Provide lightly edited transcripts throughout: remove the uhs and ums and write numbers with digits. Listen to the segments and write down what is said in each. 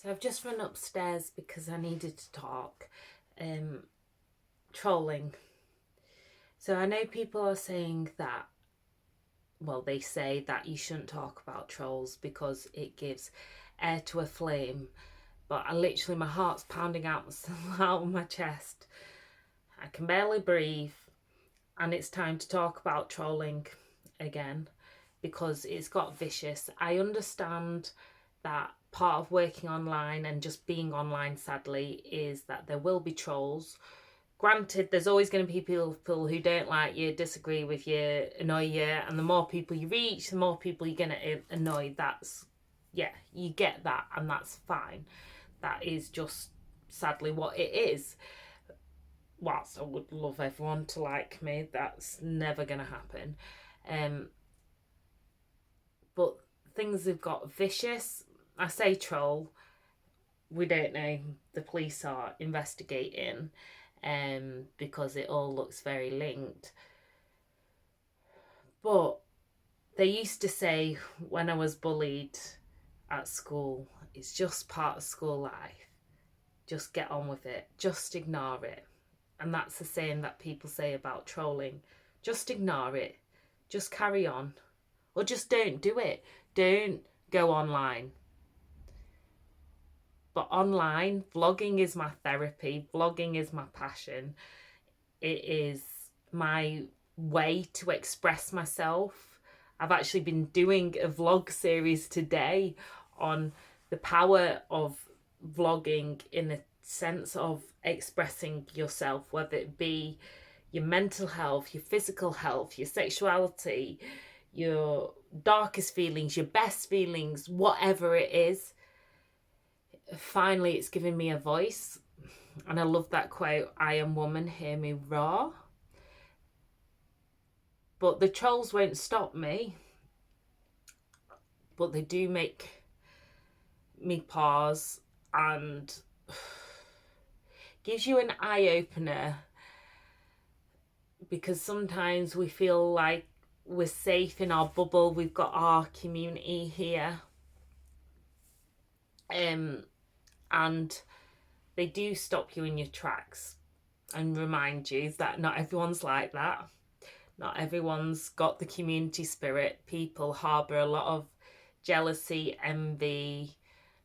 So I've just run upstairs because I needed to talk. Trolling. So I know people are saying that, well, they say that you shouldn't talk about trolls because it gives air to a flame. But my heart's pounding out of my chest. I can barely breathe, and it's time to talk about trolling again because it's got vicious. I understand that part of working online and just being online, sadly, is that there will be trolls. Granted, there's always going to be people who don't like you, disagree with you, annoy you, and the more people you reach, the more people you're going to annoy. Yeah, you get that, and that's fine. That is just sadly what it is. Whilst I would love everyone to like me, that's never going to happen. But things have got vicious. I say troll, we don't know. The police are investigating because it all looks very linked. But they used to say when I was bullied at school, it's just part of school life. Just get on with it. Just ignore it. And that's the saying that people say about trolling. Just ignore it. Just carry on. Or just don't do it. Don't go online. But online, vlogging is my therapy. Vlogging is my passion. It is my way to express myself. I've actually been doing a vlog series today on the power of vlogging in a sense of expressing yourself, whether it be your mental health, your physical health, your sexuality, your darkest feelings, your best feelings, whatever it is. Finally, it's given me a voice. And I love that quote, I am woman, hear me roar. But the trolls won't stop me. But they do make me pause and gives you an eye opener, because sometimes we feel like we're safe in our bubble, we've got our community here, and they do stop you in your tracks and remind you that not everyone's like that. Not everyone's got the community spirit. People harbour a lot of jealousy, envy,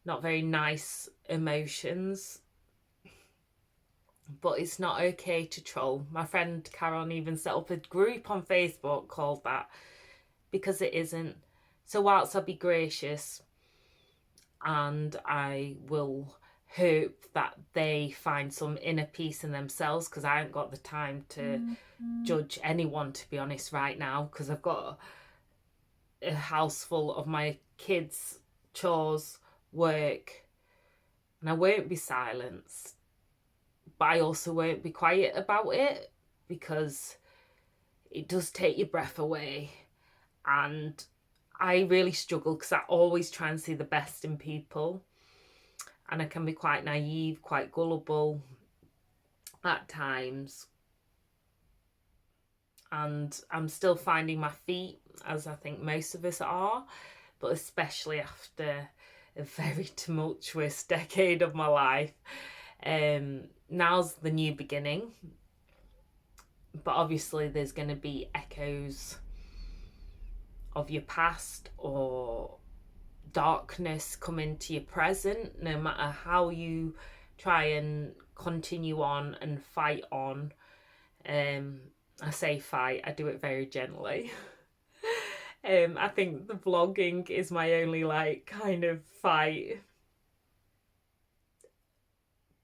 not very nice emotions. But it's not okay to troll. My friend Karen even set up a group on Facebook called that, because it isn't. So whilst I'll be gracious and I will hope that they find some inner peace in themselves, because I haven't got the time to judge anyone, to be honest, right now, because I've got a house full of my kids, chores, work, and I won't be silenced. But I also won't be quiet about it, because it does take your breath away. And I really struggle because I always try and see the best in people. And I can be quite naive, quite gullible at times. And I'm still finding my feet, as I think most of us are, but especially after a very tumultuous decade of my life. Now's the new beginning, but obviously there's going to be echoes of your past or darkness come into your present, no matter how you try and continue on and fight on. I say fight, I do it very gently. I think the vlogging is my only kind of fight.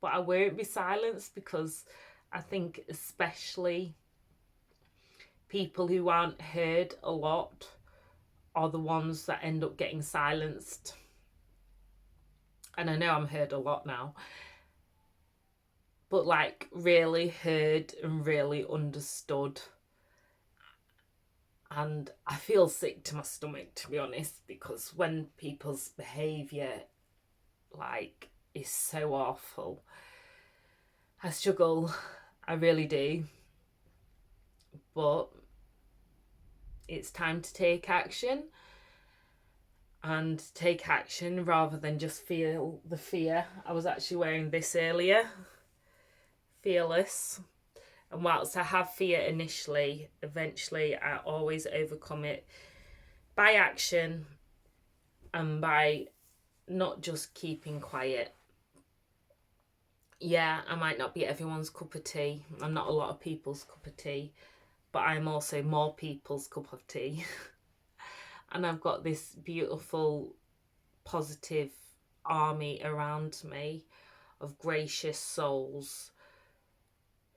But I won't be silenced, because I think especially people who aren't heard a lot are the ones that end up getting silenced. And I know I'm heard a lot now, but really heard and really understood. And I feel sick to my stomach, to be honest, because when people's behaviour is so awful, I struggle. I really do. But it's time to take action. and take action rather than just feel the fear. I was actually wearing this earlier, fearless. And whilst I have fear initially, eventually I always overcome it by action and by not just keeping quiet. Yeah, I might not be everyone's cup of tea. I'm not a lot of people's cup of tea, but I'm also more people's cup of tea. And I've got this beautiful, positive army around me of gracious souls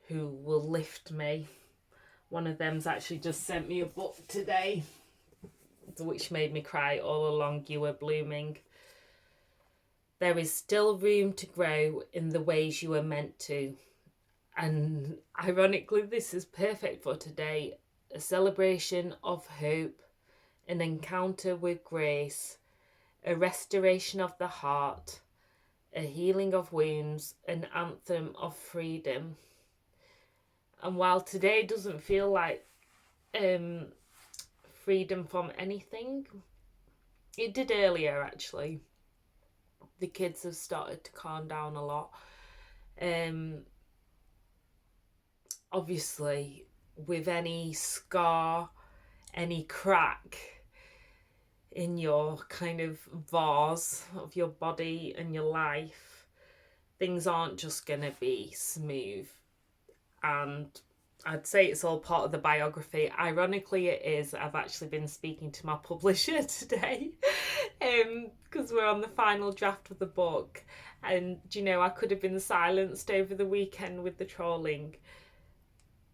who will lift me. One of them's actually just sent me a book today, which made me cry. All along you were blooming. There is still room to grow in the ways you were meant to. And ironically, this is perfect for today. A celebration of hope, an encounter with grace, a restoration of the heart, a healing of wounds, an anthem of freedom. And while today doesn't feel like freedom from anything, it did earlier actually. The kids have started to calm down a lot. Obviously, with any scar, any crack in your kind of vase of your body and your life, things aren't just going to be smooth. And I'd say it's all part of the biography. Ironically, it is. I've actually been speaking to my publisher today because we're on the final draft of the book. And, you know, I could have been silenced over the weekend with the trolling,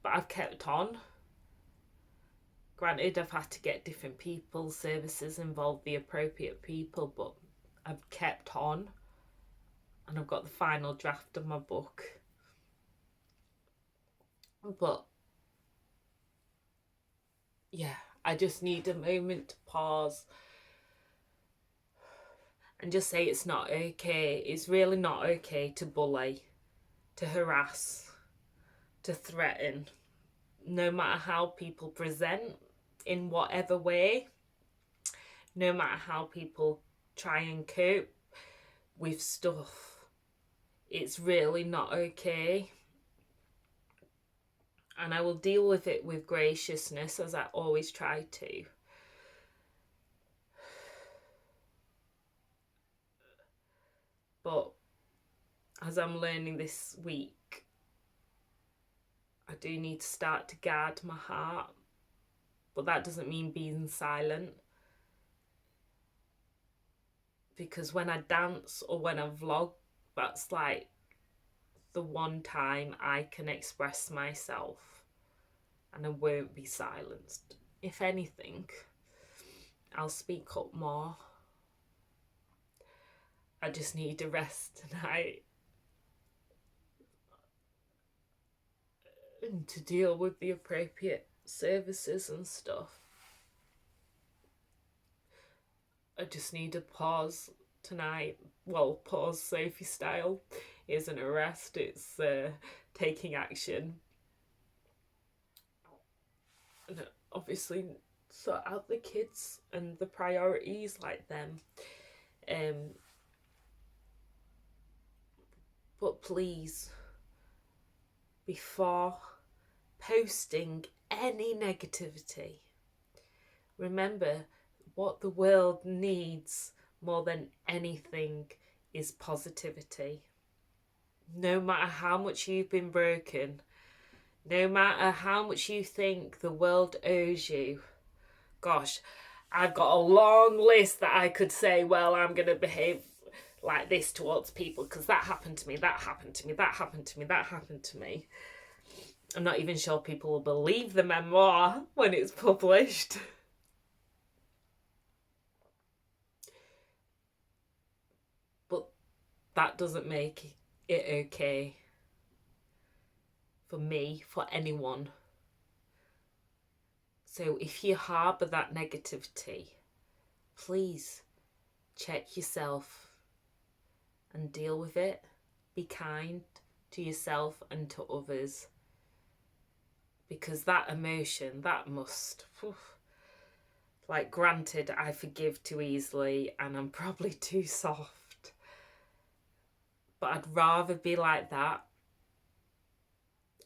but I've kept on. Granted, I've had to get different people, services involved, the appropriate people, but I've kept on. And I've got the final draft of my book. But yeah, I just need a moment to pause and just say it's not okay. It's really not okay to bully, to harass, to threaten, no matter how people present in whatever way, no matter how people try and cope with stuff. It's really not okay. And I will deal with it with graciousness, as I always try to. But as I'm learning this week, I do need to start to guard my heart. But that doesn't mean being silent. Because when I dance or when I vlog, that's like the one time I can express myself and I won't be silenced. If anything, I'll speak up more. I just need a rest tonight and to deal with the appropriate services and stuff. I just need a pause tonight. Well, pause Sophie style. It isn't a rest, it's taking action. And obviously sort out the kids and the priorities like them. But please, before posting any negativity, remember what the world needs more than anything is positivity. No matter how much you've been broken, no matter how much you think the world owes you, gosh, I've got a long list that I could say, well, I'm going to behave like this towards people because that happened to me, that happened to me, that happened to me, that happened to me. I'm not even sure people will believe the memoir when it's published. But that doesn't make it okay for me, for anyone. So if you harbour that negativity, please check yourself and deal with it. Be kind to yourself and to others. Because that emotion, that Like, granted, I forgive too easily and I'm probably too soft. But I'd rather be like that.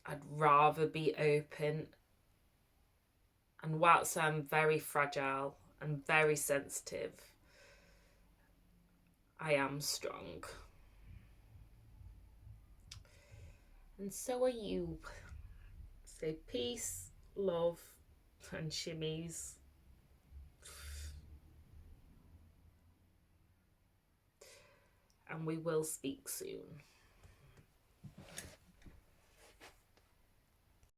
I'd rather be open. And whilst I'm very fragile and very sensitive, I am strong. And so are you. So peace, love, and shimmies. And we will speak soon.